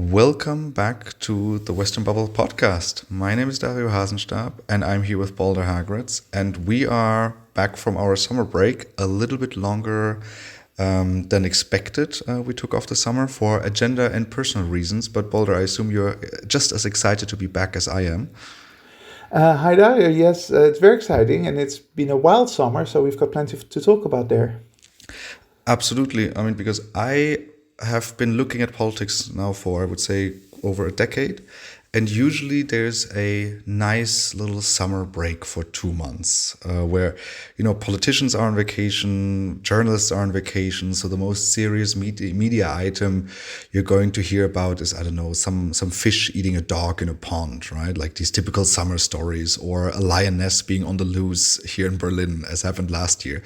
Welcome back to the Western Bubble podcast. My name is Dario Hasenstab, and I'm here with Balder Hagritz, and we are back from our summer break a little bit longer than expected. We took off the summer for agenda and personal reasons, but Balder, I assume you're just as excited to be back as I am. Hi Dario, yes, it's very exciting and it's been a wild summer, so we've got plenty to talk about there. Absolutely. I mean, because I have been looking at politics now for, I would say, over a decade. And usually there's a nice little summer break for 2 months where, politicians are on vacation, journalists are on vacation. So the most serious media item you're going to hear about is, I don't know, some fish eating a dog in a pond, right? Like these typical summer stories, or a lioness being on the loose here in Berlin, as happened last year.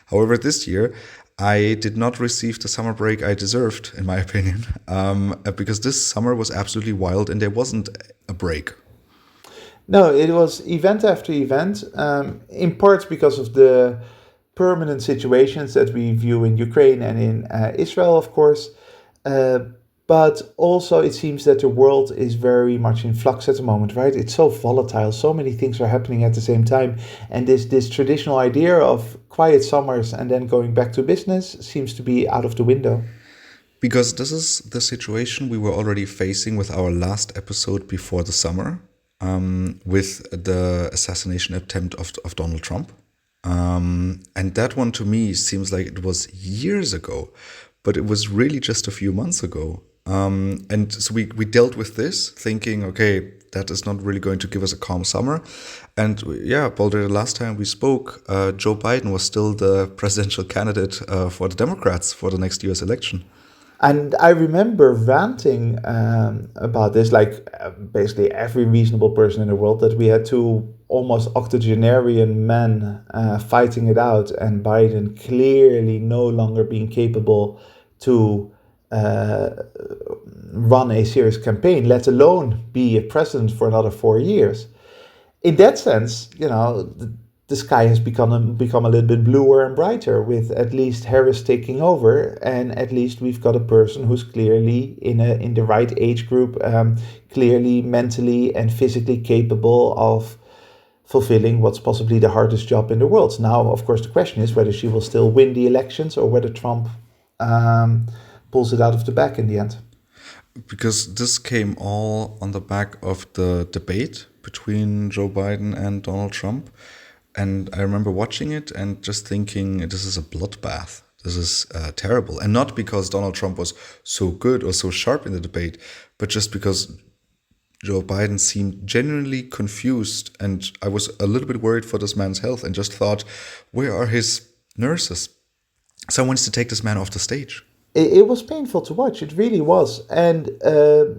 However, this year, I did not receive the summer break I deserved, in my opinion, because this summer was absolutely wild and there wasn't a break. No, it was event after event, in part because of the permanent situations that we view in Ukraine and in Israel, of course. Uh, but also, it seems that the world is very much in flux at the moment, right? It's so volatile. So many things are happening at the same time. And this traditional idea of quiet summers and then going back to business seems to be out of the window. Because this is the situation we were already facing with our last episode before the summer, with the assassination attempt of Donald Trump. And that one to me seems like it was years ago, but it was really just a few months ago. And so we dealt with this thinking, okay, that is not really going to give us a calm summer. And yeah, Boulder, the last time we spoke, Joe Biden was still the presidential candidate for the Democrats for the next US election. And I remember ranting about this, like basically every reasonable person in the world, that we had two almost octogenarian men fighting it out, and Biden clearly no longer being capable to uh, run a serious campaign, let alone be a president for another 4 years. In that sense, the sky has become a little bit bluer and brighter with at least Harris taking over, and at least we've got a person who's clearly in the right age group, clearly mentally and physically capable of fulfilling what's possibly the hardest job in the world. Now, of course, the question is whether she will still win the elections or whether Trump um, pulls it out of the bag in the end. Because this came all on the back of the debate between Joe Biden and Donald Trump. And I remember watching it and just thinking, this is a bloodbath. This is terrible. And not because Donald Trump was so good or so sharp in the debate, but just because Joe Biden seemed genuinely confused. And I was a little bit worried for this man's health and just thought, where are his nurses? Someone needs to take this man off the stage. It was painful to watch. It really was. And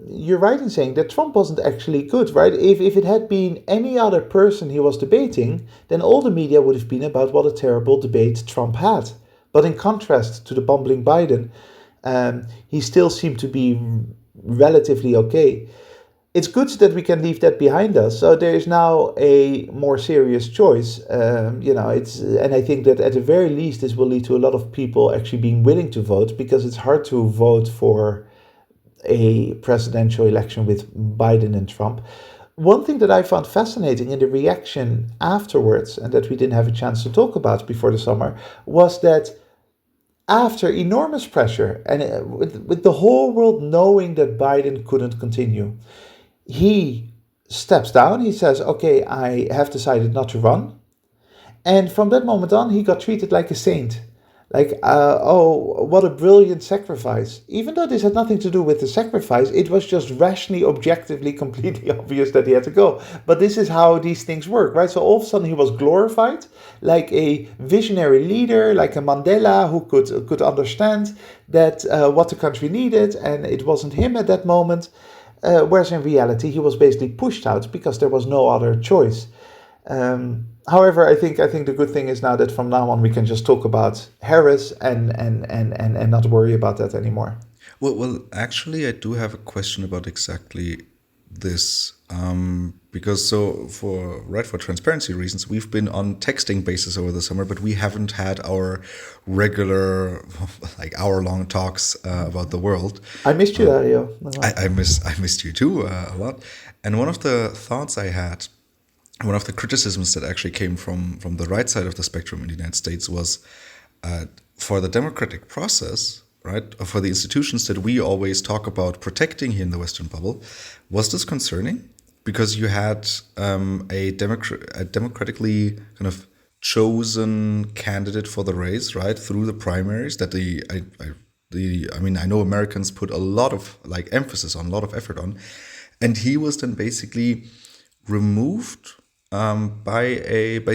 you're right in saying that Trump wasn't actually good, right? If it had been any other person he was debating, then all the media would have been about what a terrible debate Trump had. But in contrast to the bumbling Biden, he still seemed to be relatively okay. It's good that we can leave that behind us. So there is now a more serious choice. And I think that at the very least, this will lead to a lot of people actually being willing to vote, because it's hard to vote for a presidential election with Biden and Trump. One thing that I found fascinating in the reaction afterwards, and that we didn't have a chance to talk about before the summer, was that after enormous pressure and with the whole world knowing that Biden couldn't continue, he steps down. He says, okay, I have decided not to run. And from that moment on, he got treated like a saint. Like, oh, what a brilliant sacrifice. Even though this had nothing to do with the sacrifice, it was just rationally, objectively, completely obvious that he had to go. But this is how these things work, right? So all of a sudden he was glorified like a visionary leader, like a Mandela who could understand that what the country needed, and it wasn't him at that moment. Whereas in reality, he was basically pushed out because there was no other choice. However, I think the good thing is now that from now on we can just talk about Harris and not worry about that anymore. Well, actually, I do have a question about exactly this, because for transparency reasons, we've been on texting basis over the summer, but we haven't had our regular like hour-long talks about the world. I missed you, Dario. No. I missed you too a lot. And one of the thoughts I had, one of the criticisms that actually came from the right side of the spectrum in the United States was for the democratic process, right, or for the institutions that we always talk about protecting here in the Western bubble, was this concerning? Because you had a democratically kind of chosen candidate for the race, right, through the primaries that I mean, I know Americans put a lot of like emphasis on, a lot of effort on, and he was then basically removed by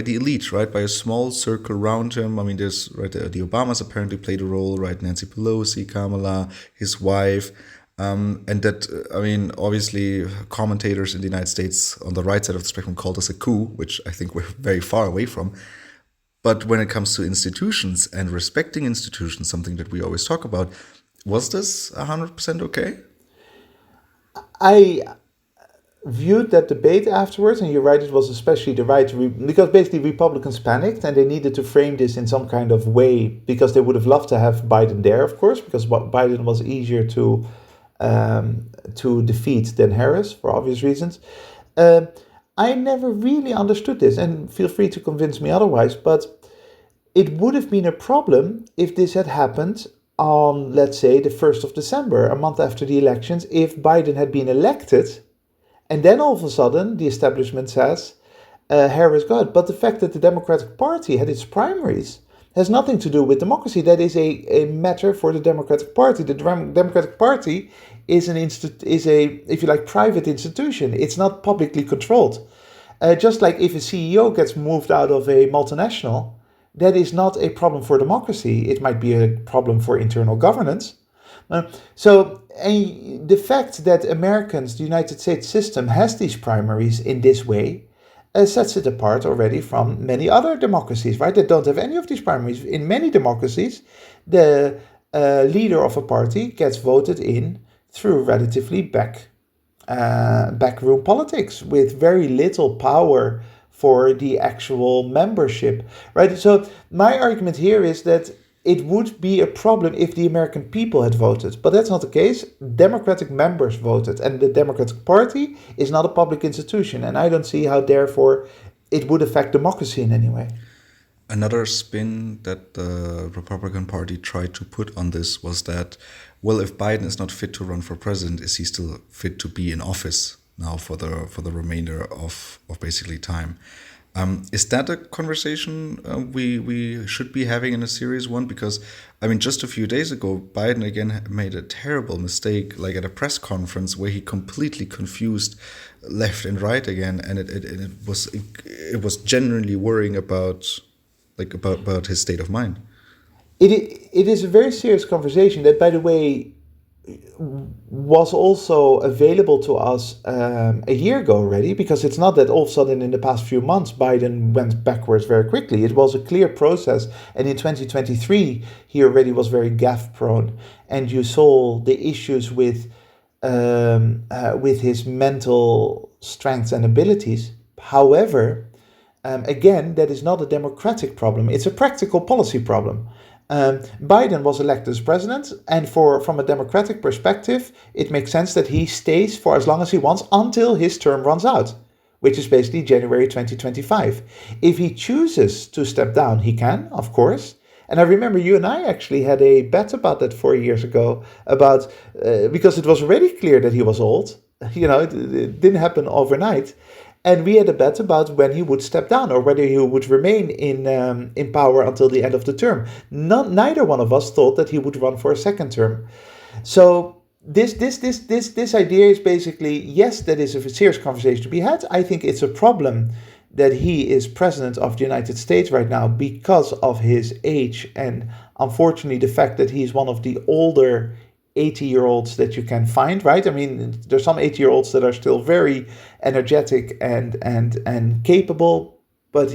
the elite, right, by a small circle around him. I mean, there's right the Obamas apparently played a role, right, Nancy Pelosi, Kamala, his wife. And that, I mean, obviously, commentators in the United States on the right side of the spectrum called us a coup, which I think we're very far away from. But when it comes to institutions and respecting institutions, something that we always talk about, was this 100% okay? I viewed that debate afterwards, and you're right, it was especially the right, because basically Republicans panicked and they needed to frame this in some kind of way because they would have loved to have Biden there, of course, because Biden was easier to defeat than Harris for obvious reasons. I never really understood this, and feel free to convince me otherwise, but it would have been a problem if this had happened on, let's say, the 1st of December, a month after the elections, if Biden had been elected. And then all of a sudden, the establishment says Harris got it. But the fact that the Democratic Party had its primaries has nothing to do with democracy. That is a matter for the Democratic Party. The Democratic Party is if you like, private institution. It's not publicly controlled. Just like if a CEO gets moved out of a multinational, that is not a problem for democracy. It might be a problem for internal governance. So the fact that Americans, the United States system, has these primaries in this way sets it apart already from many other democracies, right? That don't have any of these primaries. In many democracies, the leader of a party gets voted in through relatively backroom politics with very little power for the actual membership, right? So my argument here is that it would be a problem if the American people had voted, but that's not the case. Democratic members voted, and the Democratic Party is not a public institution, and I don't see how, therefore, it would affect democracy in any way. Another spin that the Republican Party tried to put on this was that, well, if Biden is not fit to run for president, is he still fit to be in office now for the remainder of basically time? Is that a conversation we should be having in a serious one? Because, I mean, just a few days ago, Biden again made a terrible mistake, like at a press conference where he completely confused left and right again, and it was genuinely worrying about his state of mind. It is a very serious conversation that, by the way, was also available to us a year ago already, because it's not that all of a sudden in the past few months Biden went backwards very quickly. It was a clear process, and in 2023 he already was very gaffe prone, and you saw the issues with his mental strengths and abilities. However, again, that is not a democratic problem, it's a practical policy problem. Biden was elected as president, and from a democratic perspective, it makes sense that he stays for as long as he wants until his term runs out, which is basically January 2025. If he chooses to step down, he can, of course. And I remember you and I actually had a bet about that 4 years ago, because it was already clear that he was old. You know, it didn't happen overnight. And we had a bet about when he would step down or whether he would remain in power until the end of the term. Neither one of us thought that he would run for a second term. So this idea is basically, yes, that is a serious conversation to be had. I think it's a problem that he is president of the United States right now because of his age, and unfortunately the fact that he's one of the older 80-year-olds that you can find, right? I mean, there's some 80-year-olds that are still very energetic and capable, but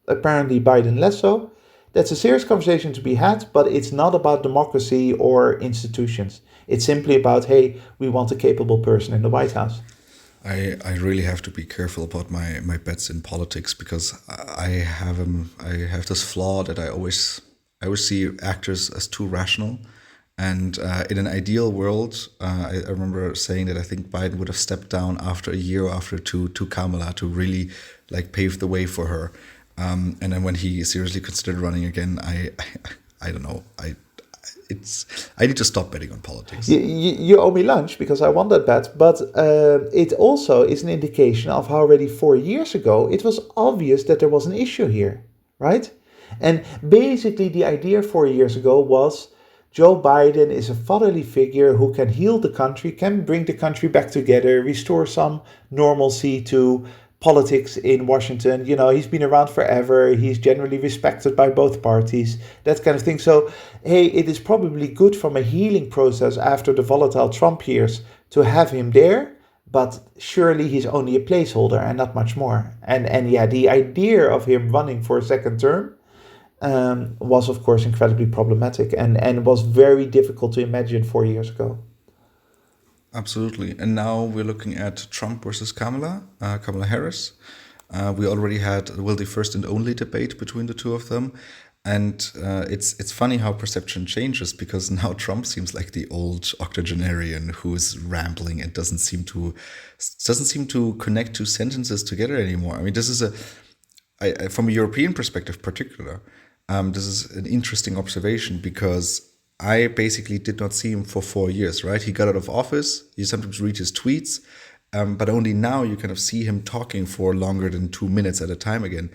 apparently Biden less so. That's a serious conversation to be had, but it's not about democracy or institutions. It's simply about, hey, we want a capable person in the White House. I really have to be careful about my bets in politics because I have this flaw that I always see actors as too rational, and in an ideal world, I remember saying that I think Biden would have stepped down after a year or after to Kamala to really like pave the way for her, and then when he seriously considered running again, I don't know it's I need to stop betting on politics. You owe me lunch because I won that bet, but it also is an indication of how already 4 years ago it was obvious that there was an issue here, right? And basically, the idea 4 years ago was Joe Biden is a fatherly figure who can heal the country, can bring the country back together, restore some normalcy to politics in Washington. You know, he's been around forever. He's generally respected by both parties, that kind of thing. So, hey, it is probably good from a healing process after the volatile Trump years to have him there. But surely he's only a placeholder and not much more. And yeah, the idea of him running for a second term was, of course, incredibly problematic and was very difficult to imagine 4 years ago. Absolutely. And now we're looking at Trump versus Kamala Harris. We already had, well, the first and only debate between the two of them. And it's funny how perception changes because now Trump seems like the old octogenarian who is rambling and doesn't seem to connect two sentences together anymore. I mean, this is from a European perspective, particular. This is an interesting observation because I basically did not see him for 4 years, right? He got out of office. You sometimes read his tweets, but only now you kind of see him talking for longer than 2 minutes at a time again.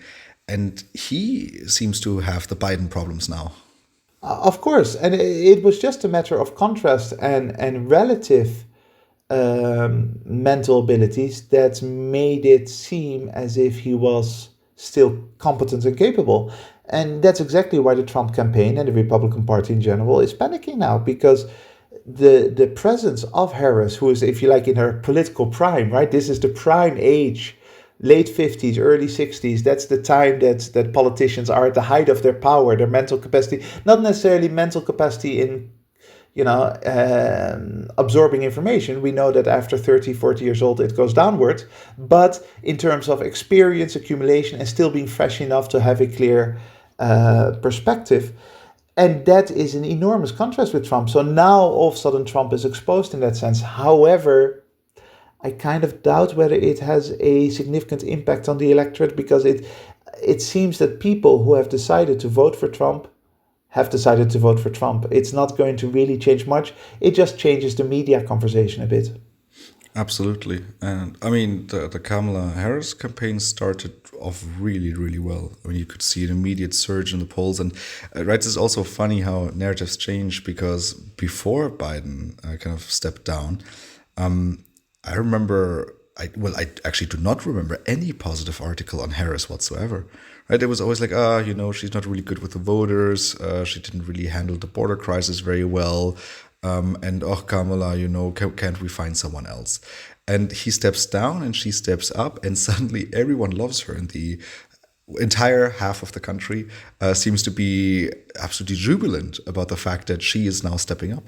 And he seems to have the Biden problems now. Of course, and it was just a matter of contrast and relative mental abilities that made it seem as if he was still competent and capable. And that's exactly why the Trump campaign and the Republican Party in general is panicking now, because the presence of Harris, who is, if you like, in her political prime, right? This is the prime age, late 50s, early 60s. That's the time that politicians are at the height of their power, their mental capacity, not necessarily mental capacity in, absorbing information. We know that after 30, 40 years old, it goes downward. But in terms of experience accumulation and still being fresh enough to have a clear perspective. And that is an enormous contrast with Trump. So now all of a sudden Trump is exposed in that sense. However, I kind of doubt whether it has a significant impact on the electorate, because it seems that people who have decided to vote for Trump have decided to vote for Trump. It's not going to really change much. It just changes the media conversation a bit. Absolutely. And I mean, the Kamala Harris campaign started off really, really well. I mean, you could see an immediate surge in the polls. And right, it's also funny how narratives change because before Biden kind of stepped down, I remember, I actually do not remember any positive article on Harris whatsoever. Right? It was always like, she's not really good with the voters. She didn't really handle the border crisis very well. And Kamala, can't we find someone else? And he steps down and she steps up, and suddenly everyone loves her. And the entire half of the country seems to be absolutely jubilant about the fact that she is now stepping up.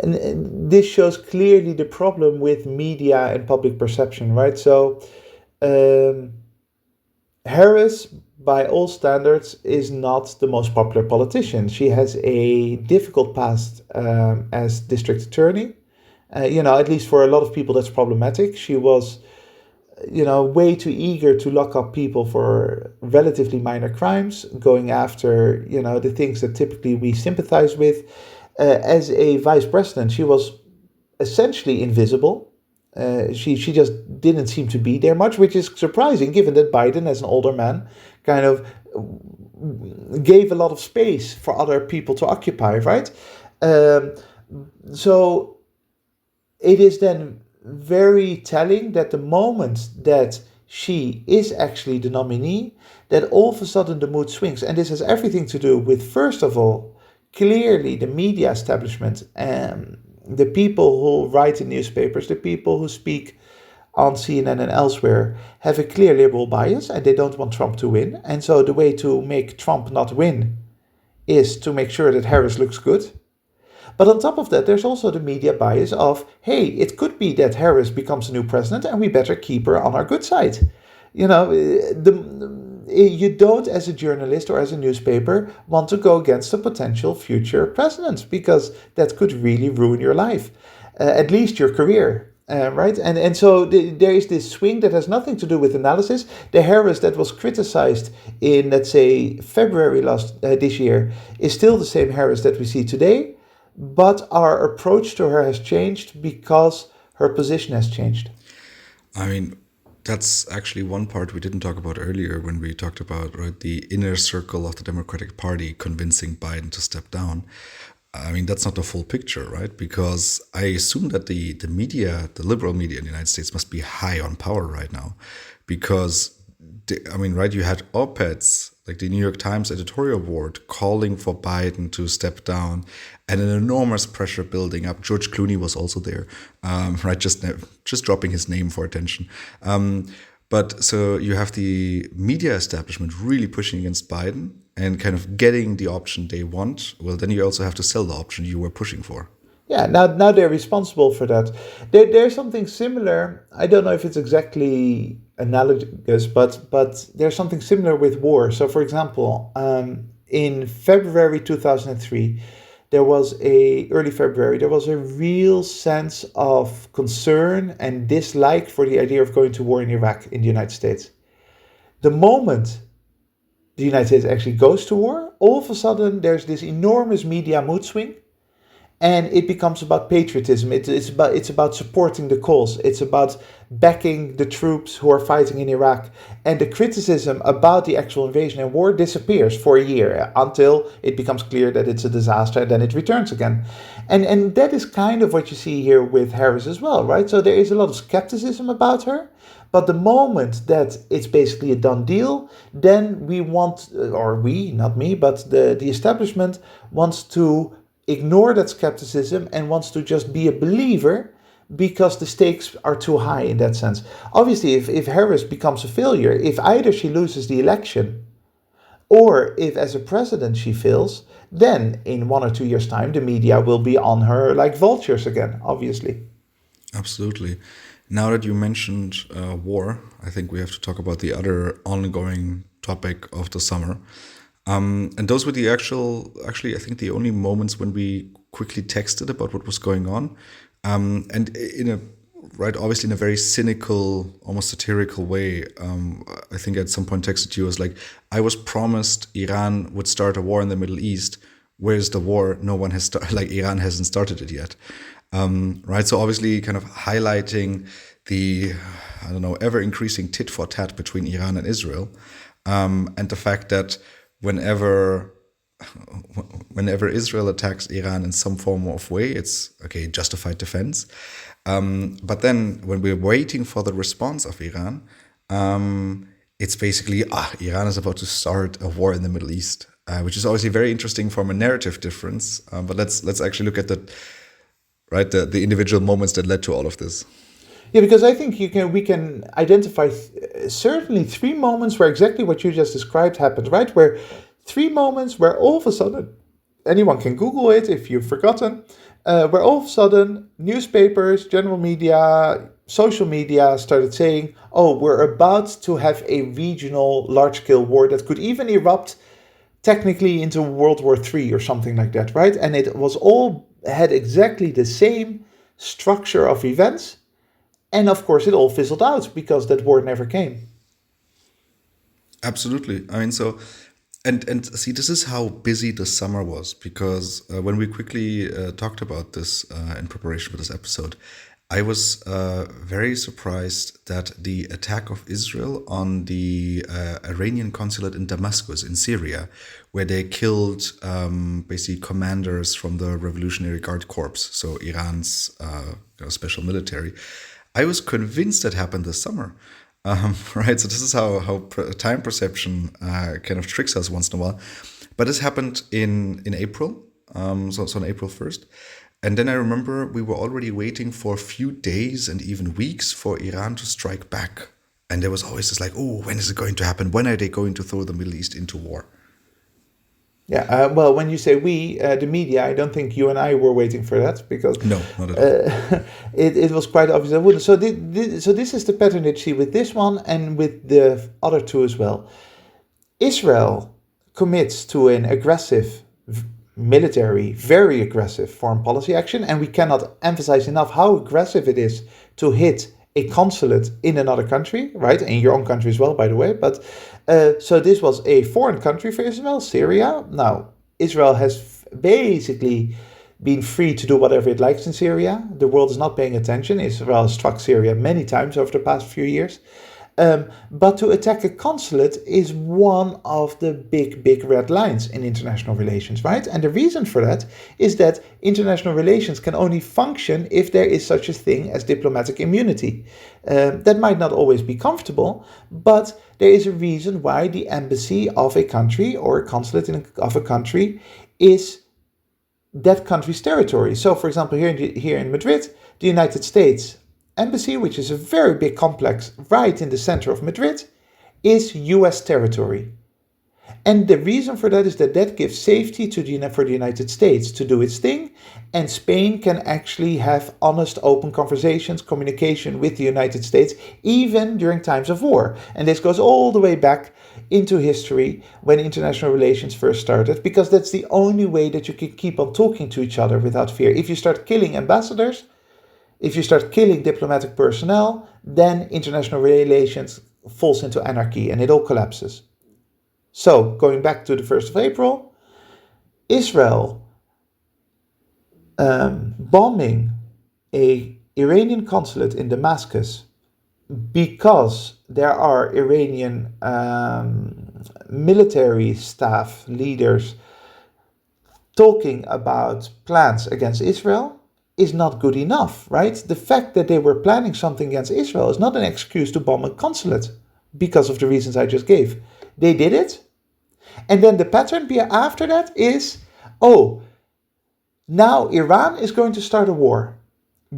And this shows clearly the problem with media and public perception, right? So Harris, by all standards, is not the most popular politician. She has a difficult past as district attorney. At least for a lot of people, that's problematic. She was, way too eager to lock up people for relatively minor crimes, going after, the things that typically we sympathize with. As a vice president, she was essentially invisible. She just didn't seem to be there much, which is surprising given that Biden, as an older man, kind of gave a lot of space for other people to occupy, right? So it is then very telling that the moment that she is actually the nominee, that all of a sudden the mood swings. And this has everything to do with, first of all, clearly the media establishment and the people who write in newspapers, the people who speak on CNN and elsewhere, have a clear liberal bias and they don't want Trump to win. And so the way to make Trump not win is to make sure that Harris looks good. But on top of that, there's also the media bias of, hey, it could be that Harris becomes a new president and we better keep her on our good side. You know, you don't, as a journalist or as a newspaper, want to go against a potential future president because that could really ruin your life, at least your career. Right, and so there is this swing that has nothing to do with analysis. The Harris that was criticized in, let's say, February this year is still the same Harris that we see today, but our approach to her has changed because her position has changed. I mean, that's actually one part we didn't talk about earlier when we talked about, right, the inner circle of the Democratic Party convincing Biden to step down. I mean, that's not the full picture, right? Because I assume that the media, the liberal media in the United States must be high on power right now. Because, I mean, right, you had op-eds, like the New York Times editorial board calling for Biden to step down and an enormous pressure building up. George Clooney was also there, right, just dropping his name for attention. But so you have the media establishment really pushing against Biden and kind of getting the option they want. Well, then you also have to sell the option you were pushing for. Yeah, now they're responsible for that. There's something similar. I don't know if it's exactly analogous, but there's something similar with war. So, for example, in February 2003, early February, there was a real sense of concern and dislike for the idea of going to war in Iraq in the United States. The moment the United States actually goes to war, all of a sudden there's this enormous media mood swing, and it becomes about patriotism. It's about supporting the cause. It's about backing the troops who are fighting in Iraq. And the criticism about the actual invasion and war disappears for a year until it becomes clear that it's a disaster, and then it returns again. And that is kind of what you see here with Harris as well, right? So there is a lot of skepticism about her. But the moment that it's basically a done deal, then we want, or we, not me, but the establishment wants to ignore that skepticism and wants to just be a believer because the stakes are too high in that sense. Obviously, if Harris becomes a failure, if either she loses the election or if as a president she fails, then in 1 or 2 years' time, the media will be on her like vultures again, obviously. Absolutely. Now that you mentioned war, I think we have to talk about the other ongoing topic of the summer. And those were actually, I think the only moments when we quickly texted about what was going on. And obviously in a very cynical, almost satirical way. I think at some point texted you as like, I was promised Iran would start a war in the Middle East. Where's the war? No one has started, like Iran hasn't started it yet. Right. So obviously kind of highlighting the, I don't know, ever increasing tit for tat between Iran and Israel. And the fact that whenever Israel attacks Iran in some form of way, it's okay, justified defense. But then when we're waiting for the response of Iran, it's basically, Iran is about to start a war in the Middle East, which is obviously very interesting from a narrative difference. But let's actually look at the individual moments that led to all of this. Yeah, because I think we can identify certainly 3 moments where exactly what you just described happened, right? Where 3 moments where all of a sudden, anyone can Google it if you've forgotten, where all of a sudden newspapers, general media, social media started saying, oh, we're about to have a regional large-scale war that could even erupt technically into World War III or something like that, right? And it was all had exactly the same structure of events. And of course, it all fizzled out because that war never came. Absolutely. I mean, so, and see, this is how busy the summer was, because when we quickly talked about this in preparation for this episode, I was very surprised that the attack of Israel on the Iranian consulate in Damascus in Syria, where they killed basically commanders from the Revolutionary Guard Corps, so Iran's special military. I was convinced that happened this summer, right? So this is how time perception kind of tricks us once in a while. But this happened in April, so on April 1st. And then I remember we were already waiting for a few days and even weeks for Iran to strike back. And there was always this like, oh, when is it going to happen? When are they going to throw the Middle East into war? Yeah, well, when you say we, the media, I don't think you and I were waiting for that because No, not at all. it was quite obvious. I wouldn't. So, so this is the pattern that you see with this one and with the other two as well. Israel commits to an aggressive military, very aggressive foreign policy action, and we cannot emphasize enough how aggressive it is to hit a consulate in another country, right? In your own country as well, by the way. But so this was a foreign country for Israel, Syria. Now, Israel has basically been free to do whatever it likes in Syria. The world is not paying attention. Israel has struck Syria many times over the past few years. But to attack a consulate is one of the big red lines in international relations, right? And the reason for that is that international relations can only function if there is such a thing as diplomatic immunity. That might not always be comfortable, but there is a reason why the embassy of a country or a consulate of a country is that country's territory. So, for example, here in Madrid, the United States Embassy, which is a very big complex right in the center of Madrid, is US territory. And the reason for that is that gives safety for the United States to do its thing, and Spain can actually have honest, open conversations, communication with the United States, even during times of war. And this goes all the way back into history when international relations first started, because that's the only way that you can keep on talking to each other without fear. If you start killing ambassadors, if you start killing diplomatic personnel, then international relations falls into anarchy and it all collapses. So, going back to the 1st of April, Israel bombing a Iranian consulate in Damascus because there are Iranian military staff leaders talking about plans against Israel is not good enough, right? The fact that they were planning something against Israel is not an excuse to bomb a consulate because of the reasons I just gave. They did it. And then the pattern after that is, oh, now Iran is going to start a war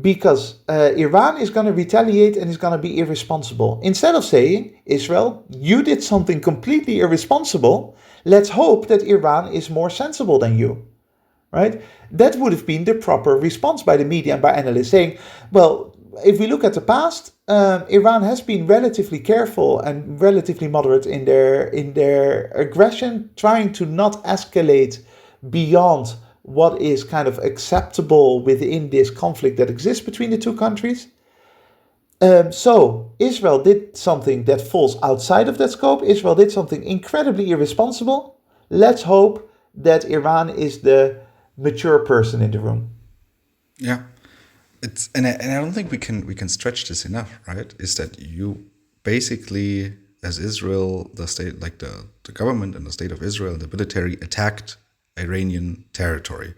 because Iran is going to retaliate and is going to be irresponsible. Instead of saying, Israel, you did something completely irresponsible, let's hope that Iran is more sensible than you. Right? That would have been the proper response by the media and by analysts saying, well, if we look at the past, Iran has been relatively careful and relatively moderate in their aggression, trying to not escalate beyond what is kind of acceptable within this conflict that exists between the two countries. So Israel did something that falls outside of that scope. Israel did something incredibly irresponsible. Let's hope that Iran is the mature person in the room. Yeah, and I don't think we can stretch this enough, right? Is that you basically, as Israel, the state, like the government and the state of Israel, the military attacked Iranian territory,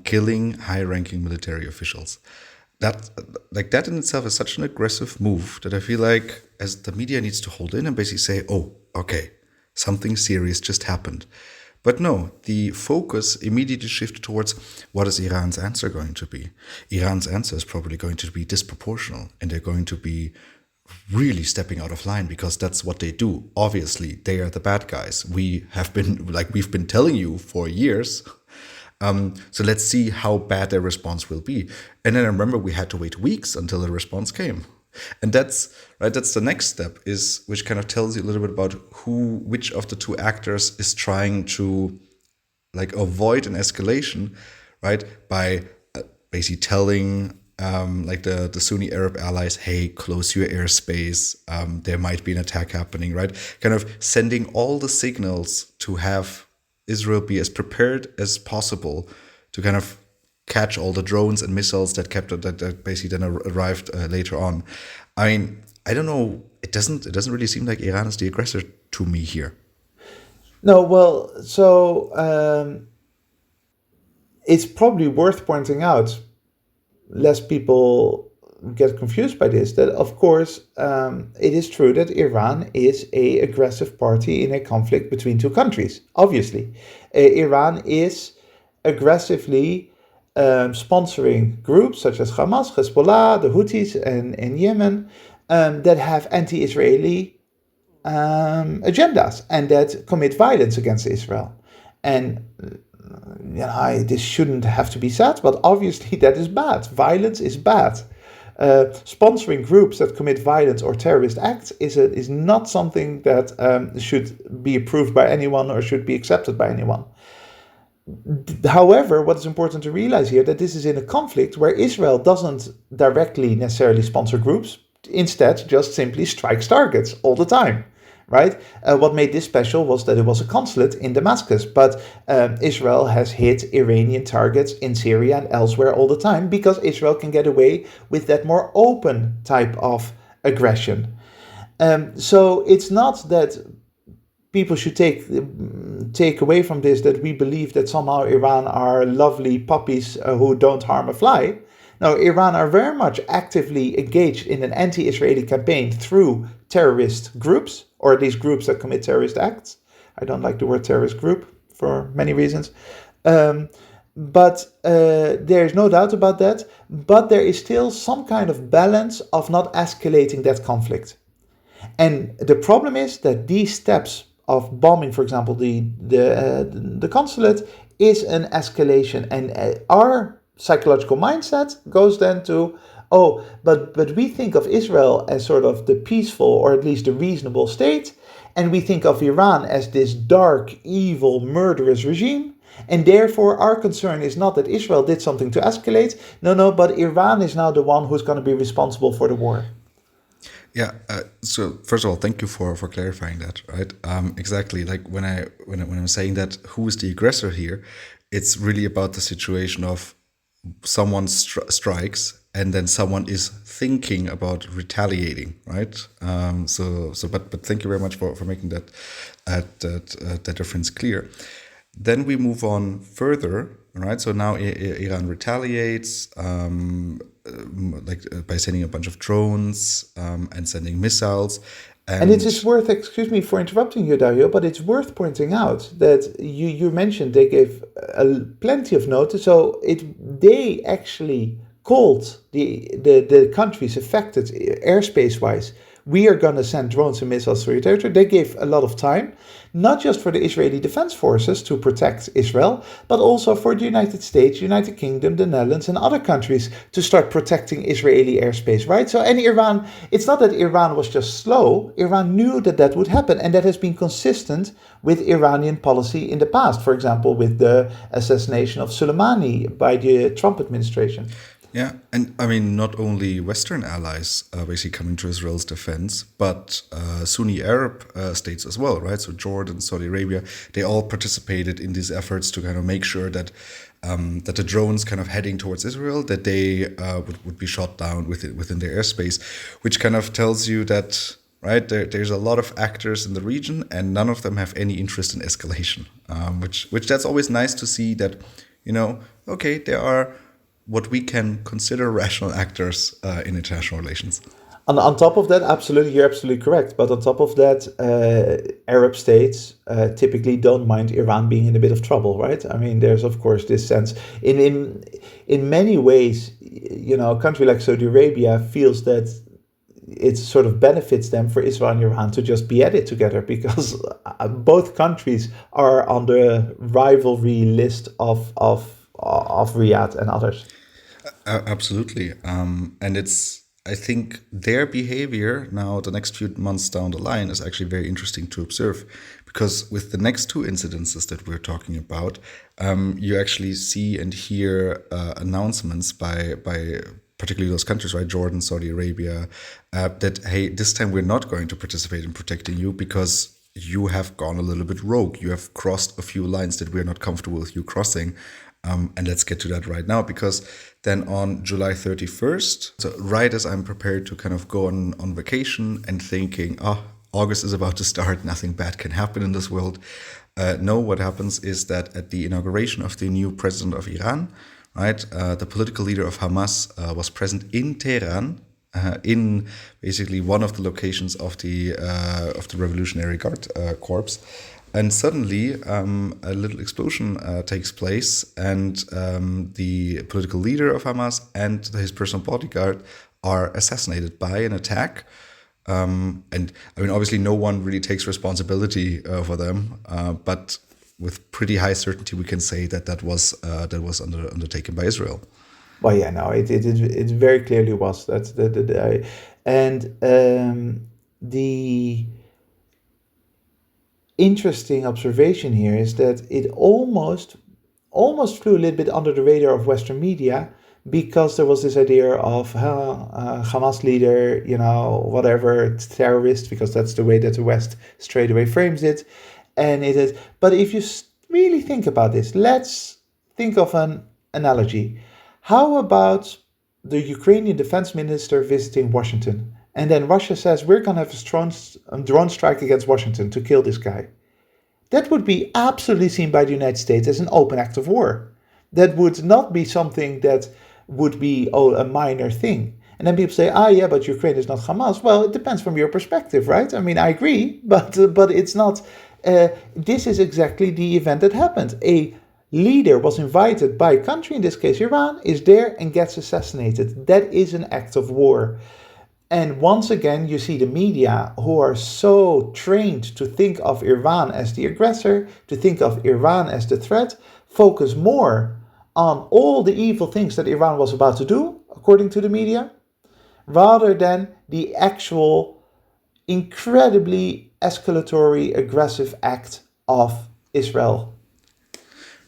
killing high-ranking military officials. That in itself is such an aggressive move that I feel like as the media needs to hold in and basically say, oh, okay, something serious just happened. But no, the focus immediately shifted towards what is Iran's answer going to be? Iran's answer is probably going to be disproportional, and they're going to be really stepping out of line because that's what they do. Obviously, they are the bad guys. We've been telling you for years. So let's see how bad their response will be. And then I remember we had to wait weeks until the response came. And that's the next step, which kind of tells you a little bit about which of the two actors is trying to avoid an escalation, right? By basically telling the Sunni Arab allies, hey, close your airspace, there might be an attack happening, right? Kind of sending all the signals to have Israel be as prepared as possible to kind of catch all the drones and missiles that basically then arrived later on. I mean, I don't know. It doesn't really seem like Iran is the aggressor to me here. No, well, so it's probably worth pointing out, lest people get confused by this, that of course it is true that Iran is an aggressive party in a conflict between two countries. Obviously, Iran is aggressively sponsoring groups such as Hamas, Hezbollah, the Houthis in Yemen that have anti-Israeli agendas and that commit violence against Israel. And this shouldn't have to be said, but obviously that is bad. Violence is bad. Sponsoring groups that commit violence or terrorist acts is not something that should be approved by anyone or should be accepted by anyone. However, what is important to realize here that this is in a conflict where Israel doesn't directly necessarily sponsor groups, instead just simply strikes targets all the time. Right? What made this special was that it was a consulate in Damascus, but Israel has hit Iranian targets in Syria and elsewhere all the time because Israel can get away with that more open type of aggression. So it's not that people should take away from this that we believe that somehow Iran are lovely puppies who don't harm a fly. No, Iran are very much actively engaged in an anti-Israeli campaign through terrorist groups, or at least groups that commit terrorist acts. I don't like the word terrorist group for many reasons. But there's no doubt about that. But there is still some kind of balance of not escalating that conflict. And the problem is that these steps of bombing, for example, the consulate, is an escalation. And our psychological mindset goes then to, but we think of Israel as sort of the peaceful or at least the reasonable state, and we think of Iran as this dark, evil, murderous regime, and therefore our concern is not that Israel did something to escalate, no, but Iran is now the one who's going to be responsible for the war. Yeah. So first of all, thank you for clarifying that. Right. Exactly. Like when I'm saying that who is the aggressor here, it's really about the situation of someone strikes and then someone is thinking about retaliating, right? But thank you very much for making that difference clear. Then we move on further, right? So now Iran retaliates, by sending a bunch of drones and sending missiles. And it is worth, excuse me for interrupting you, Dario, but it's worth pointing out that you mentioned they gave plenty of notice. So they actually called the countries affected airspace-wise, we are going to send drones and missiles through your territory. They gave a lot of time, not just for the Israeli Defense Forces to protect Israel, but also for the United States, United Kingdom, the Netherlands, and other countries to start protecting Israeli airspace, right? So, and Iran, it's not that Iran was just slow. Iran knew that that would happen, and that has been consistent with Iranian policy in the past, for example, with the assassination of Soleimani by the Trump administration. Yeah, and I mean, not only Western allies basically coming to Israel's defense, but Sunni Arab states as well, right? So Jordan, Saudi Arabia, they all participated in these efforts to kind of make sure that that the drones kind of heading towards Israel, that they would be shot down within their airspace, which kind of tells you that, right, there's a lot of actors in the region and none of them have any interest in escalation, which that's always nice to see that, okay, there are what we can consider rational actors in international relations. On top of that, absolutely, you're absolutely correct. But on top of that, Arab states typically don't mind Iran being in a bit of trouble, right? I mean, there's of course this sense in many ways, a country like Saudi Arabia feels that it sort of benefits them for Israel and Iran to just be at it together because both countries are on the rivalry list of Riyadh and others. Absolutely. And I think their behavior now, the next few months down the line, is actually very interesting to observe because with the next two incidences that we're talking about, you actually see and hear announcements by particularly those countries, right, Jordan, Saudi Arabia, that, hey, this time we're not going to participate in protecting you because you have gone a little bit rogue. You have crossed a few lines that we're not comfortable with you crossing. And let's get to that right now, because then on July 31st, so right as I'm prepared to kind of go on vacation and thinking, August is about to start, nothing bad can happen in this world. No, what happens is that at the inauguration of the new president of Iran, right, the political leader of Hamas was present in Tehran, in basically one of the locations of the Revolutionary Guard Corps. And suddenly, a little explosion takes place, and the political leader of Hamas and his personal bodyguard are assassinated by an attack. And I mean, obviously, no one really takes responsibility for them, but with pretty high certainty we can say that that was undertaken by Israel. Well, yeah, no, it very clearly was. That's and the interesting observation here is that it almost flew a little bit under the radar of Western media, because there was this idea of Hamas leader, whatever, it's terrorist, because that's the way that the West straight away frames it. And it is. But if you really think about this, let's think of an analogy. How about the Ukrainian defense minister visiting Washington? And then Russia says, we're going to have a drone strike against Washington to kill this guy. That would be absolutely seen by the United States as an open act of war. That would not be something that would be a minor thing. And then people say, yeah, but Ukraine is not Hamas. Well, it depends from your perspective, right? I mean, I agree, but it's not. This is exactly the event that happened. A leader was invited by a country, in this case Iran, is there and gets assassinated. That is an act of war. And once again, you see the media, who are so trained to think of Iran as the aggressor, to think of Iran as the threat, focus more on all the evil things that Iran was about to do, according to the media, rather than the actual incredibly escalatory, aggressive act of Israel.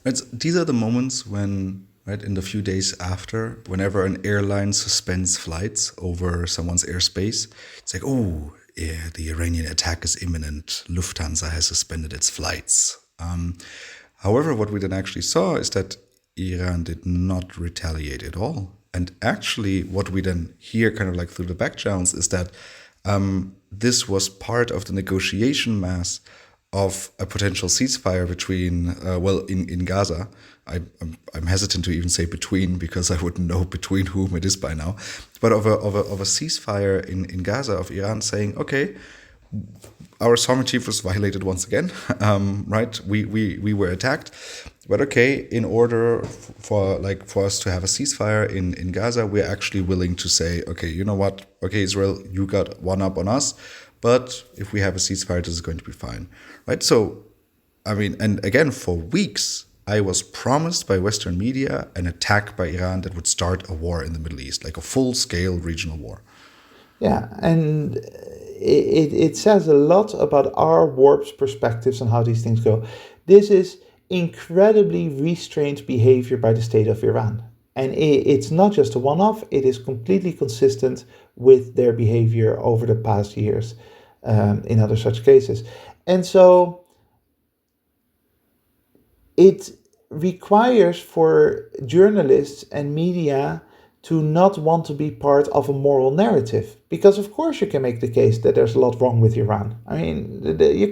These are the moments when, right, in the few days after, whenever an airline suspends flights over someone's airspace, it's like, oh, yeah, the Iranian attack is imminent. Lufthansa has suspended its flights. However, what we then actually saw is that Iran did not retaliate at all. And actually, what we then hear kind of like through the back channels is that this was part of the negotiation mass of a potential ceasefire between, in Gaza. I'm hesitant to even say between, because I wouldn't know between whom it is by now, but of a ceasefire in Gaza, of Iran saying, okay, our sovereign chief was violated once again, right? We were attacked, but okay, in order for us to have a ceasefire in Gaza, we're actually willing to say, okay, you know what? Okay, Israel, you got one up on us, but if we have a ceasefire, this is going to be fine, right? So, I mean, and again, for weeks, I was promised by Western media an attack by Iran that would start a war in the Middle East, like a full-scale regional war. Yeah, and it says a lot about our warped perspectives on how these things go. This is incredibly restrained behavior by the state of Iran. And it's not just a one-off, it is completely consistent with their behavior over the past years in other such cases. And so it requires for journalists and media to not want to be part of a moral narrative. Because of course you can make the case that there's a lot wrong with Iran. I mean,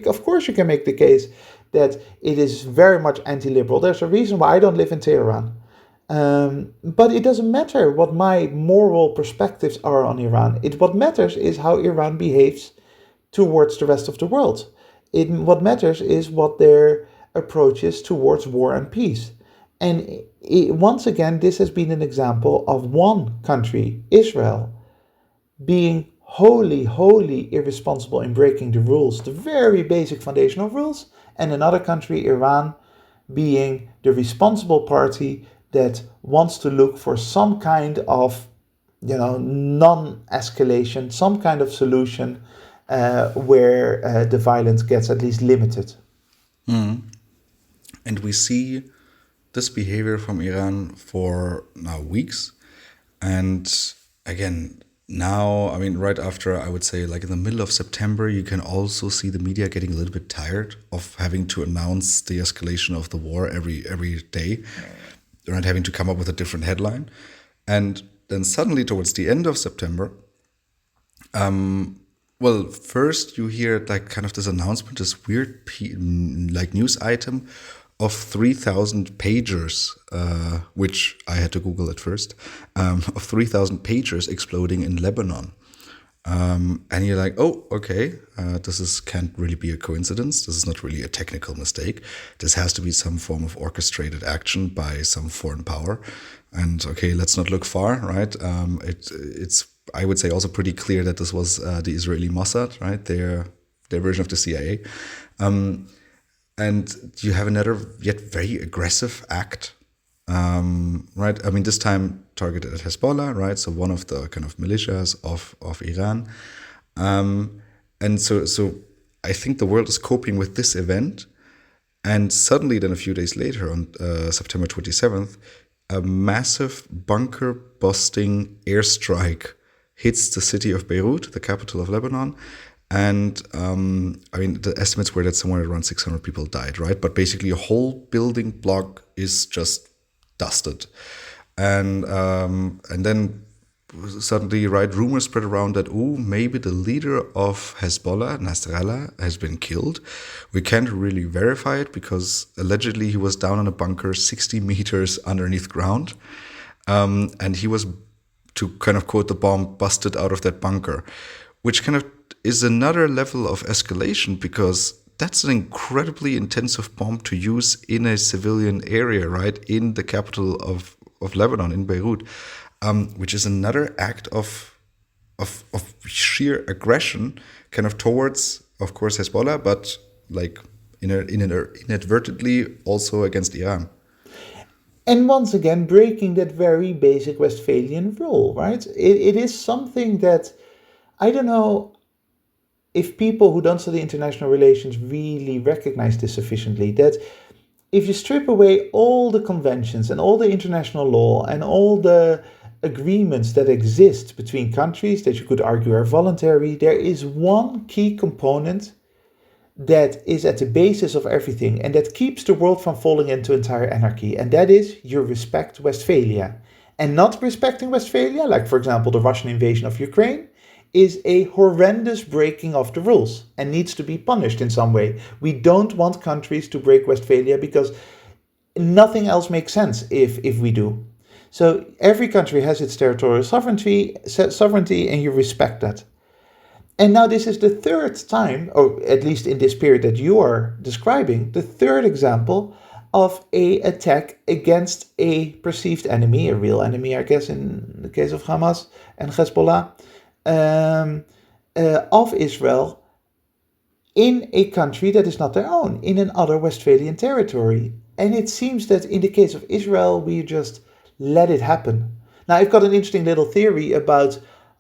of course you can make the case that it is very much anti-liberal. There's a reason why I don't live in Tehran. But it doesn't matter what my moral perspectives are on Iran. What matters is how Iran behaves towards the rest of the world. What matters is what their approach is towards war and peace. And once again, this has been an example of one country, Israel, being wholly irresponsible in breaking the rules, the very basic foundational rules, and another country, Iran, being the responsible party that wants to look for some kind of, non-escalation, some kind of solution where the violence gets at least limited. Mm. And we see this behavior from Iran for now weeks. And again, now, I mean, right after, I would say, like in the middle of September, you can also see the media getting a little bit tired of having to announce the escalation of the war every day, right? Having to come up with a different headline. And then suddenly, towards the end of September, first you hear like kind of this announcement, this weird news item of 3,000 pagers, which I had to Google at first, of 3,000 pagers exploding in Lebanon. And you're like, oh, okay, can't really be a coincidence. This is not really a technical mistake. This has to be some form of orchestrated action by some foreign power. And okay, let's not look far, right? It's I would say also pretty clear that this was the Israeli Mossad, right? Their version of the CIA. And you have another yet very aggressive act, right? I mean, this time targeted at Hezbollah, right? So one of the kind of militias of Iran. And so I think the world is coping with this event. And suddenly, then a few days later, on September 27th, a massive bunker busting airstrike hits the city of Beirut, the capital of Lebanon. And I mean, the estimates were that somewhere around 600 people died, right? But basically, a whole building block is just dusted. And then suddenly, right, rumors spread around that, oh, maybe the leader of Hezbollah, Nasrallah, has been killed. We can't really verify it because allegedly he was down in a bunker 60 meters underneath ground. And he was, to kind of quote the bomb, busted out of that bunker, which kind of is another level of escalation because that's an incredibly intensive bomb to use in a civilian area, right, in the capital of Lebanon, in Beirut, which is another act of sheer aggression, kind of towards, of course, Hezbollah, but like inadvertently also against Iran. And once again, breaking that very basic Westphalian rule, right? It is something that I don't know if people who don't study international relations really recognize this sufficiently, that if you strip away all the conventions and all the international law and all the agreements that exist between countries that you could argue are voluntary, there is one key component that is at the basis of everything and that keeps the world from falling into entire anarchy, and that is you respect Westphalia. And not respecting Westphalia, like for example the Russian invasion of Ukraine, is a horrendous breaking of the rules and needs to be punished in some way. We don't want countries to break Westphalia because nothing else makes sense if we do. So every country has its territorial sovereignty, and you respect that. And now this is the third time, or at least in this period that you are describing, the third example of a attack against a perceived enemy, a real enemy, I guess, in the case of Hamas and Hezbollah, of Israel in a country that is not their own, in another Westphalian territory. And it seems that in the case of Israel, we just let it happen. Now, I've got an interesting little theory about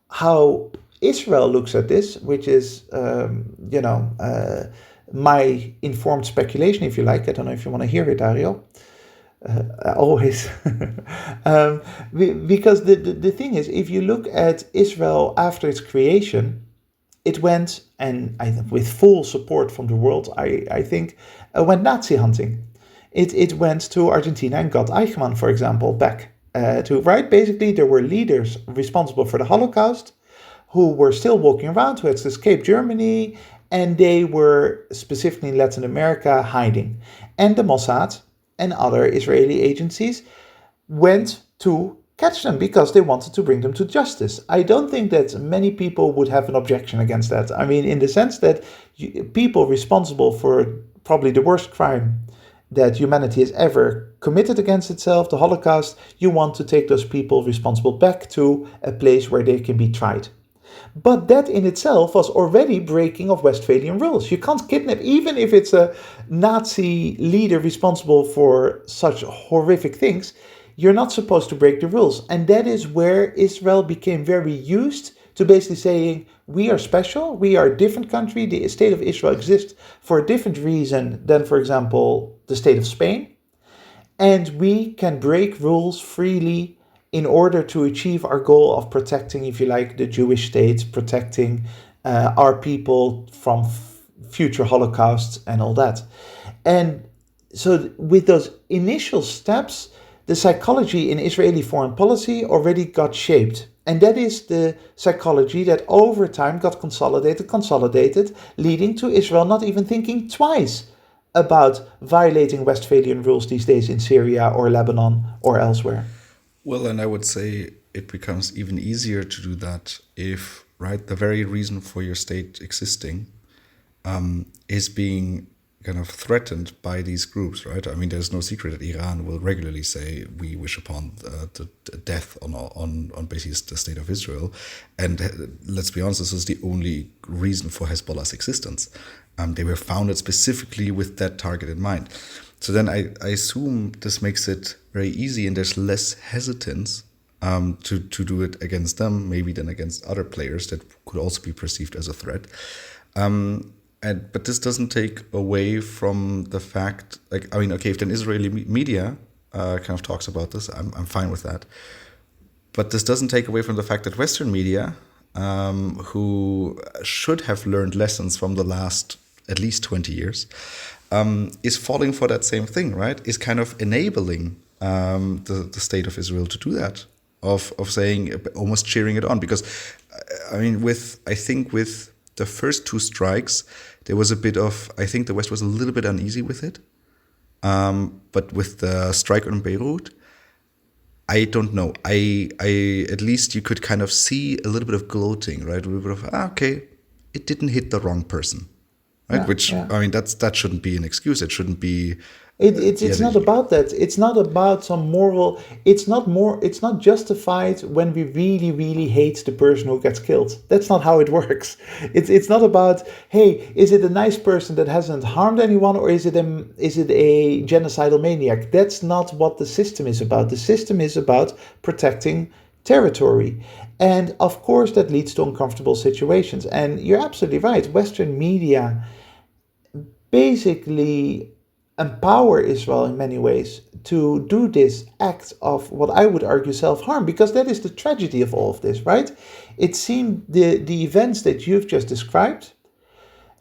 how Israel looks at this, which is, my informed speculation, if you like. I don't know if you want to hear it, Dario. Always. Because the thing is, if you look at Israel after its creation, it went, and with full support from the world, I think, went Nazi hunting. It went to Argentina and got Eichmann, for example, back right? Basically, there were leaders responsible for the Holocaust who were still walking around, who had escaped Germany, and they were specifically in Latin America hiding. And the Mossad and other Israeli agencies went to catch them because they wanted to bring them to justice. I don't think that many people would have an objection against that. I mean, in the sense that people responsible for probably the worst crime that humanity has ever committed against itself, the Holocaust, you want to take those people responsible back to a place where they can be tried. But that in itself was already breaking of Westphalian rules. You can't kidnap, even if it's a Nazi leader responsible for such horrific things, you're not supposed to break the rules. And that is where Israel became very used to basically saying, we are special, we are a different country, the state of Israel exists for a different reason than, for example, the state of Spain. And we can break rules freely in order to achieve our goal of protecting, if you like, the Jewish state, protecting our people from future holocausts and all that. And so with those initial steps, the psychology in Israeli foreign policy already got shaped. And that is the psychology that over time got consolidated, leading to Israel not even thinking twice about violating Westphalian rules these days in Syria or Lebanon or elsewhere. Well, and I would say it becomes even easier to do that if, right, the very reason for your state existing is being kind of threatened by these groups, right? I mean, there's no secret that Iran will regularly say we wish upon the death on basically the state of Israel, and let's be honest, this is the only reason for Hezbollah's existence. They were founded specifically with that target in mind. So then I assume this makes it very easy, and there's less hesitance to do it against them, maybe than against other players that could also be perceived as a threat. But this doesn't take away from the fact, like, I mean, okay, if then Israeli media kind of talks about this, I'm fine with that. But this doesn't take away from the fact that Western media, who should have learned lessons from the last at least 20 years, is falling for that same thing, right? Is kind of enabling the state of Israel to do that, of saying, almost cheering it on. Because, I mean, I think with the first two strikes, there was a bit of, I think the West was a little bit uneasy with it. But with the strike on Beirut, I don't know. I at least you could kind of see a little bit of gloating, right? A little bit of, okay, it didn't hit the wrong person, right? Yeah, Which, yeah. I mean, that shouldn't be an excuse. It shouldn't be. It's not about that. It's not about some moral. It's not more. It's not justified when we really hate the person who gets killed. That's not how it works. It's not about, hey, is it a nice person that hasn't harmed anyone, or is it a genocidal maniac? That's not what the system is about. The system is about protecting territory, and of course that leads to uncomfortable situations. And you're absolutely right. Western media basically empower Israel in many ways to do this act of what I would argue self-harm, because that is the tragedy of all of this, right? It seemed the events that you've just described,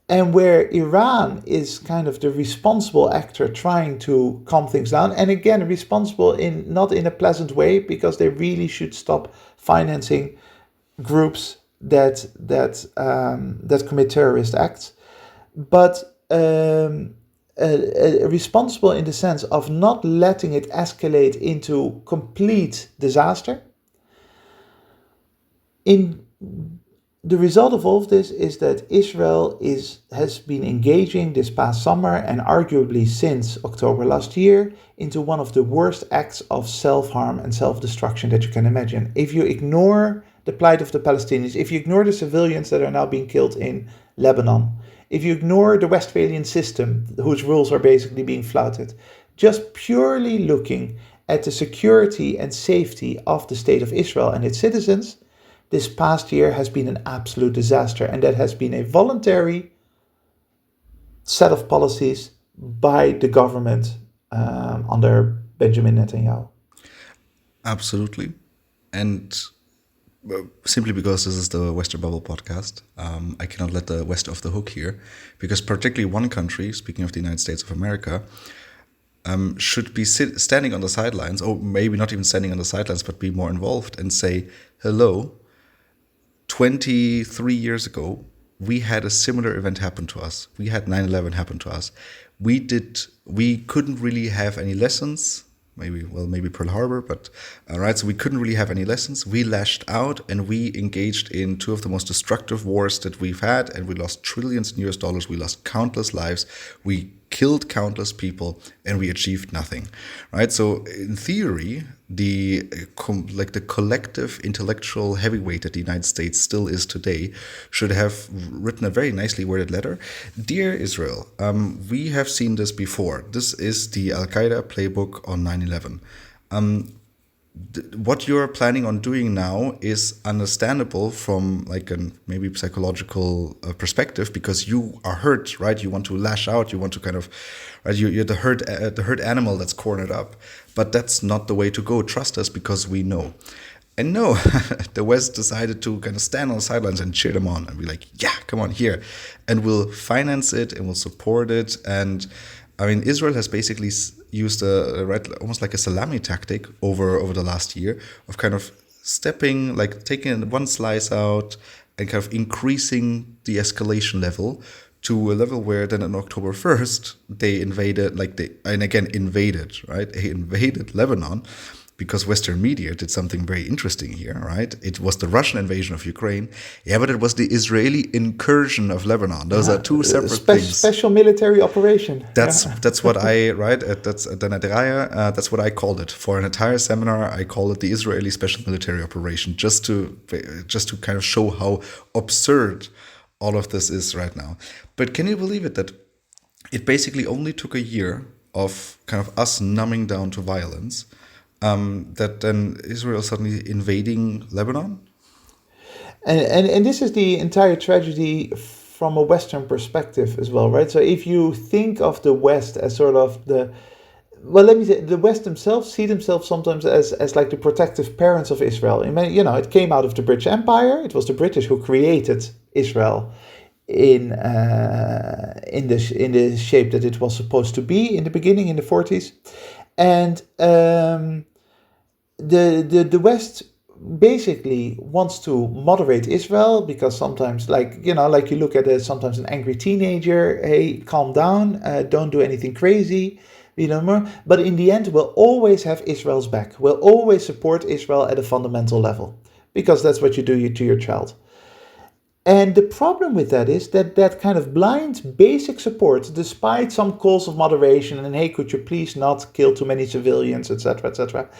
and where Iran is kind of the responsible actor trying to calm things down, and again responsible in not in a pleasant way, because they really should stop financing groups that commit terrorist acts, but responsible in the sense of not letting it escalate into complete disaster. In the result of all of this is that Israel has been engaging this past summer, and arguably since October last year, into one of the worst acts of self-harm and self-destruction that you can imagine. If you ignore the plight of the Palestinians, if you ignore the civilians that are now being killed in Lebanon, if you ignore the Westphalian system, whose rules are basically being flouted, just purely looking at the security and safety of the State of Israel and its citizens, this past year has been an absolute disaster. And that has been a voluntary set of policies by the government under Benjamin Netanyahu. Absolutely. And simply because this is the Western Bubble podcast, I cannot let the West off the hook here, because particularly one country, speaking of the United States of America, should be standing on the sidelines, or maybe not even standing on the sidelines, but be more involved and say, hello, 23 years ago, we had a similar event happen to us. We had 9/11 happen to us. We couldn't really have any lessons. Maybe Pearl Harbor, but right. So we couldn't really have any lessons. We lashed out and we engaged in two of the most destructive wars that we've had, and we lost trillions in US dollars. We lost countless lives. We killed countless people, and we achieved nothing, right? So in theory, the collective intellectual heavyweight that the United States still is today should have written a very nicely worded letter. Dear Israel, we have seen this before. This is the Al-Qaeda playbook on 9/11. What you're planning on doing now is understandable from like a maybe psychological perspective, because you are hurt, right? You want to lash out. You want to kind of, right? You're the hurt animal that's cornered up. But that's not the way to go. Trust us, because we know. And no, the West decided to kind of stand on the sidelines and cheer them on and be like, yeah, come on here, and we'll finance it and we'll support it. And I mean, Israel has basically used almost like a salami tactic over the last year of kind of taking one slice out and kind of increasing the escalation level to a level where then on October 1st, they invaded, right? They invaded Lebanon, because Western media did something very interesting here, right? It was the Russian invasion of Ukraine. Yeah, but it was the Israeli incursion of Lebanon. Those are two separate things. Special military operation. That's what I, right? That's that's what I called it. For an entire seminar, I called it the Israeli special military operation, just to kind of show how absurd all of this is right now. But can you believe it that it basically only took a year of kind of us numbing down to violence, that then Israel suddenly invading Lebanon? And this is the entire tragedy from a Western perspective as well, right? So if you think of the West as sort of the, well, let me say, the West themselves see themselves sometimes as like the protective parents of Israel. It came out of the British Empire. It was the British who created Israel in the shape that it was supposed to be in the beginning in the 40s, and the West basically wants to moderate Israel because sometimes, like you look at it, sometimes an angry teenager, hey, calm down, don't do anything crazy, more. But in the end, we'll always have Israel's back. We'll always support Israel at a fundamental level because that's what you do to your child. And the problem with that is that kind of blind basic support, despite some calls of moderation and hey, could you please not kill too many civilians, etc., etc.,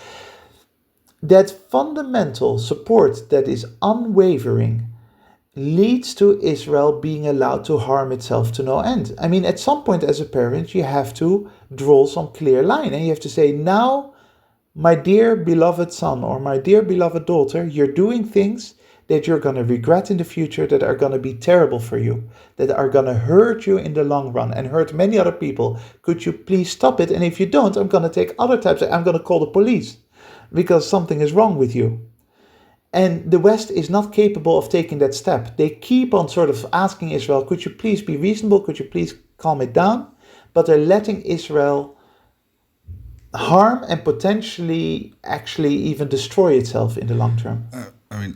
that fundamental support that is unwavering leads to Israel being allowed to harm itself to no end. I mean, at some point as a parent, you have to draw some clear line and you have to say, now, my dear beloved son or my dear beloved daughter, you're doing things that you're going to regret in the future, that are going to be terrible for you, that are going to hurt you in the long run and hurt many other people. Could you please stop it? And if you don't, I'm going to take other types. I'm going to call the police because something is wrong with you. And the West is not capable of taking that step. They keep on sort of asking Israel, could you please be reasonable? Could you please calm it down? But they're letting Israel harm and potentially actually even destroy itself in the long term. I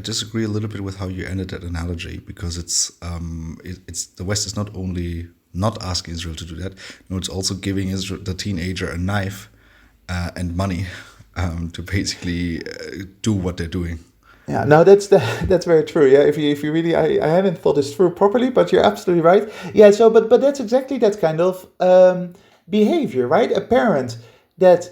disagree a little bit with how you ended that analogy because it's the West is not only not asking Israel to do that, no, it's also giving Israel, the teenager, a knife and money to basically do what they're doing. Yeah, no, that's very true. Yeah, if you really, I haven't thought this through properly, but you're absolutely right. Yeah, so but that's exactly that kind of behavior, right? A parent that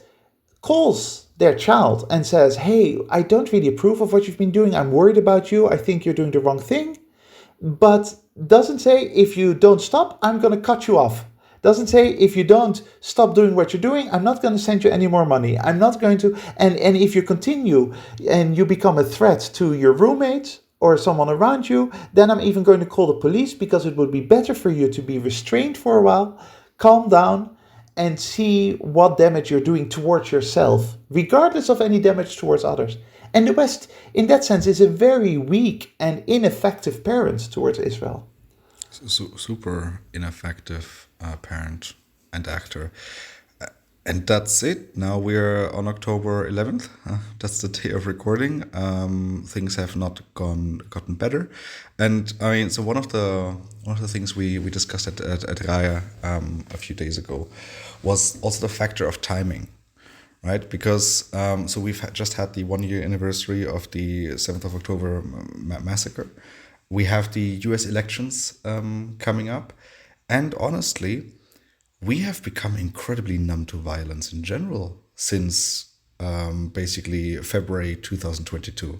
calls their child and says, "Hey, I don't really approve of what you've been doing. I'm worried about you. I think you're doing the wrong thing," but doesn't say, "If you don't stop, I'm going to cut you off." Doesn't say, if you don't stop doing what you're doing, I'm not going to send you any more money. I'm not going to, and if you continue and you become a threat to your roommates or someone around you, then I'm even going to call the police because it would be better for you to be restrained for a while, calm down, and see what damage you're doing towards yourself, regardless of any damage towards others. And the West, in that sense, is a very weak and ineffective parent towards Israel. Super ineffective parent and actor. And that's it. Now we're on October 11th. That's the day of recording. Things have not gotten better. And I mean, so one of the things we discussed at Raya a few days ago was also the factor of timing, right? Because so we've just had the 1 year anniversary of the 7th of October massacre. We have the US elections coming up. And honestly, we have become incredibly numb to violence in general since basically February 2022.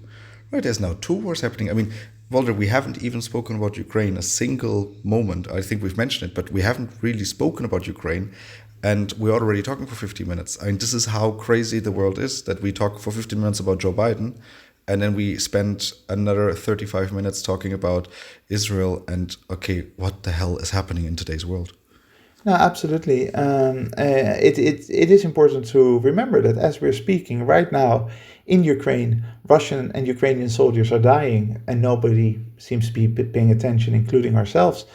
Right, there's now 2 wars happening. I mean, Walter, we haven't even spoken about Ukraine a single moment. I think we've mentioned it, but we haven't really spoken about Ukraine. And we're already talking for 50 minutes. I mean, this is how crazy the world is, that we talk for 15 minutes about Joe Biden, and then we spend another 35 minutes talking about Israel and, okay, what the hell is happening in today's world? No, absolutely. It is important to remember that as we're speaking right now in Ukraine, Russian and Ukrainian soldiers are dying and nobody seems to be paying attention, including ourselves.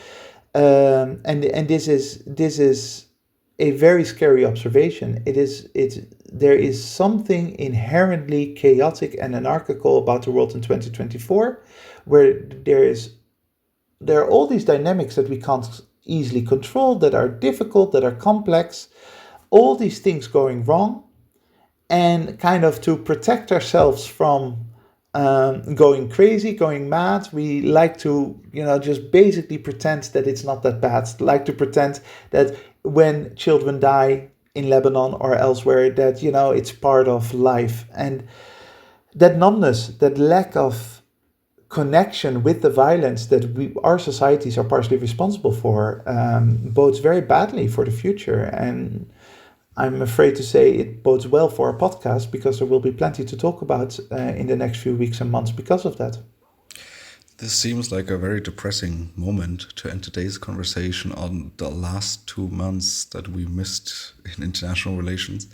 And this is a very scary observation. There is something inherently chaotic and anarchical about the world in 2024, where there are all these dynamics that we can't easily control, that are difficult, that are complex, all these things going wrong, and kind of to protect ourselves from going crazy, going mad, we like to, just basically pretend that it's not that bad. Like to pretend that when children die in Lebanon or elsewhere, that, it's part of life. And that numbness, that lack of connection with the violence that our societies are partially responsible for bodes very badly for the future. And I'm afraid to say it bodes well for our podcast, because there will be plenty to talk about in the next few weeks and months because of that. This seems like a very depressing moment to end today's conversation on the last 2 months that we missed in international relations.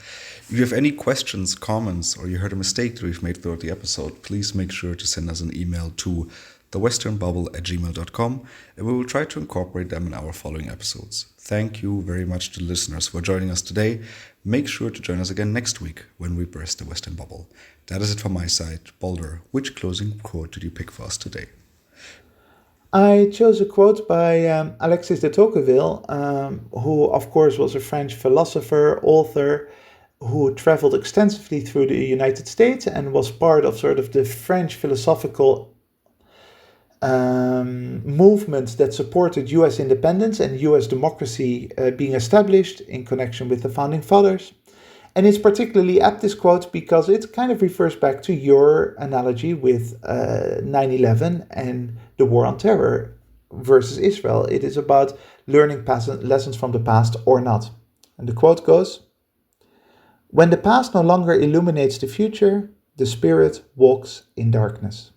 If you have any questions, comments, or you heard a mistake that we've made throughout the episode, please make sure to send us an email to thewesternbubble@gmail.com, and we will try to incorporate them in our following episodes. Thank you very much to listeners for joining us today. Make sure to join us again next week when we burst the Western bubble. That is it from my side. Boulder, which closing quote did you pick for us today? I chose a quote by Alexis de Tocqueville, who, of course, was a French philosopher, author, who traveled extensively through the United States and was part of sort of the French philosophical movement that supported US independence and US democracy being established in connection with the Founding Fathers. And it's particularly apt, this quote, because it kind of refers back to your analogy with 9/11 and the war on terror versus Israel. It is about learning lessons from the past or not. And the quote goes, "When the past no longer illuminates the future, the spirit walks in darkness."